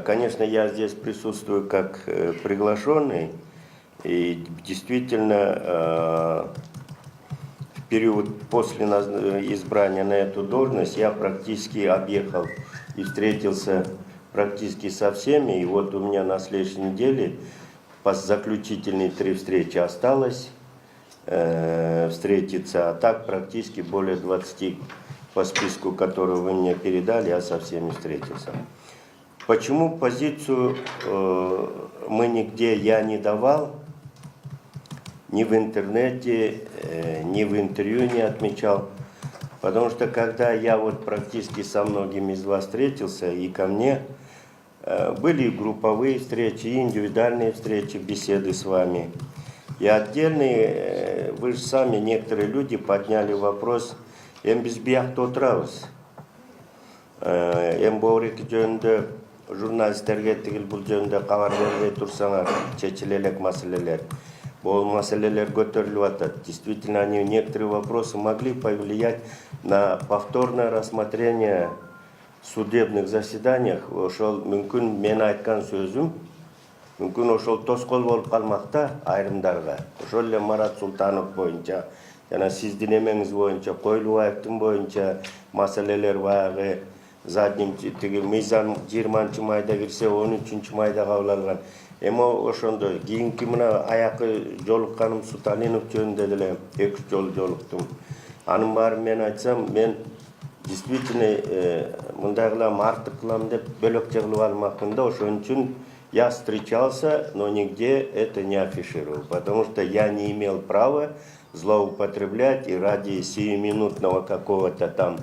Конечно, я здесь присутствую как приглашенный, и действительно в период после избрания на эту должность я практически объехал и встретился практически со всеми. И вот у меня на следующей неделе заключительные 3 встречи осталось встретиться, а так практически более 20 по списку, который вы мне передали, я со всеми встретился. Почему позицию мы нигде я не давал, ни в интернете, ни в интервью не отмечал? Потому что когда я вот практически со многими из вас встретился, и ко мне были и групповые встречи, и индивидуальные встречи, беседы с вами. И отдельные, вы же сами, некоторые люди подняли вопрос, «Эмбизбияхты отырабыз». Эмборик жөнүндө журналисттерге тигил бул жөнүндө кабар бербей турсаңар, чечиле элек маселелер. Бул маселелер көтөрүлүп атат. Действительно, они некоторые вопросы могли повлиять на повторное рассмотрение в судебных заседаниях. Ошол мүмкүн мен айткан сөзүм мүмкүн ошол тоскоол болуп калмакта айрымдарга. Ошол эле Марат Султанов боюнча жана сиздин эмеңиз боюнча, Койлубаевдин боюнча маселелер баягы задним тиги мыйзам 20 майда кирсе 13 майда кабыл алган. Эми ошондой кийинки мына аякы жолукканым Суталинов жөнүндө деле 2 жолу жолуктум. Анын баарын мен айтсам, мен действительно мындай кылам, артык кылам деп бөлөкчө кылып алмакмын да. Ошон үчүн я встречался, но нигде это не афишировал, потому что я не имел права злоупотреблять и ради сиюминутного какого-то там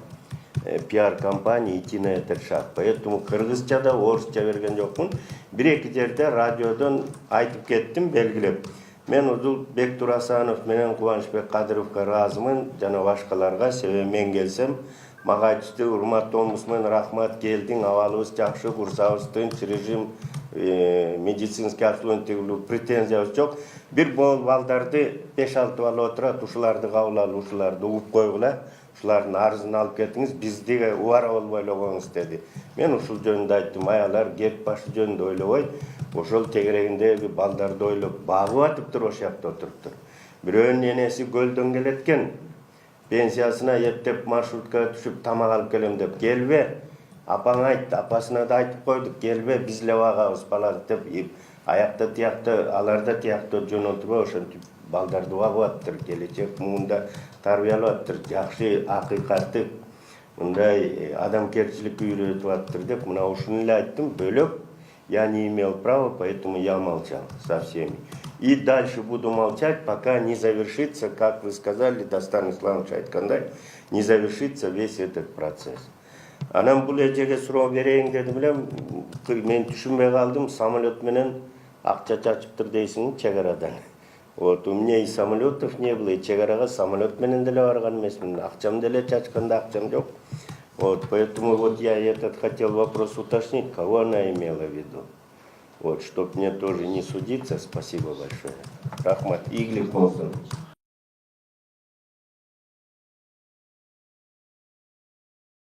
пиар-компании идти на этот шаг. Поэтому кыргызчада, орусча берген жокмун. Бир-эки жерде радиодон айтып кеттим, белгилеп. Мен Удул Бектурасанов менен Кубанычбек Кадыровго ыраазымын, жана башкаларга. Себеби мен келсем, мага айтышты, урматтуу омбудсмен, рахмат, келдиң, абалыбыз жакшы, курсабыз тынч, режим, медицинский обслуживание, претензиябыз жок. Бир балдарды 5-6 бала отурат, ушуларды кабыл алып, ушуларды угуп койгула. Ушулардын арызын алып кетиңиз, бизди убара болбой ойлогоңуз деди. Мен ушул жөнүндө айттым, аялар кеп башы жөнүндө ойлобой, ошол тегерегиндеги балдарды ойлоп багып атыптыр, ошол жакта отуруптур. Бирөөнүн энеси көлдөн келет экен, пенсиясына эптеп маршруткага түшүп тамак алып келем деп, келбе, апаң айт, апасына да айтып койдук, келбе, биз эле багабыз баланы деп, аякта тиякты, аларда тиякты жөнөтүрбөй, ошентип балдарды багып атыптыр, келечек муунда тарбиялап атыптыр, жакшы акыйкатты мындай адамгерчиликке үйрөтүп атыптыр деп, мына ушуну эле айттым, бөлөк я не имел права, поэтому я молчал со всеми. И дальше буду молчать, пока не завершится, как вы сказали, Дастан Исламович айткандай, не завершится весь этот процесс. Анан бул эжеге суроо берейин дедим эле, мен түшүнбөй калдым, самолет менен акча чачыптыр дейсиң чек арадан. Вот, у меня и самолетов не было, и чек-арага самолет менен деле барган эмесмин, акчам деле чачканда акчам жок. Вот, поэтому вот я этот хотел вопрос уточнить, кого она имела в виду. Вот, чтоб мне тоже не судиться, спасибо большое. Рахмат, Иглик Мосин.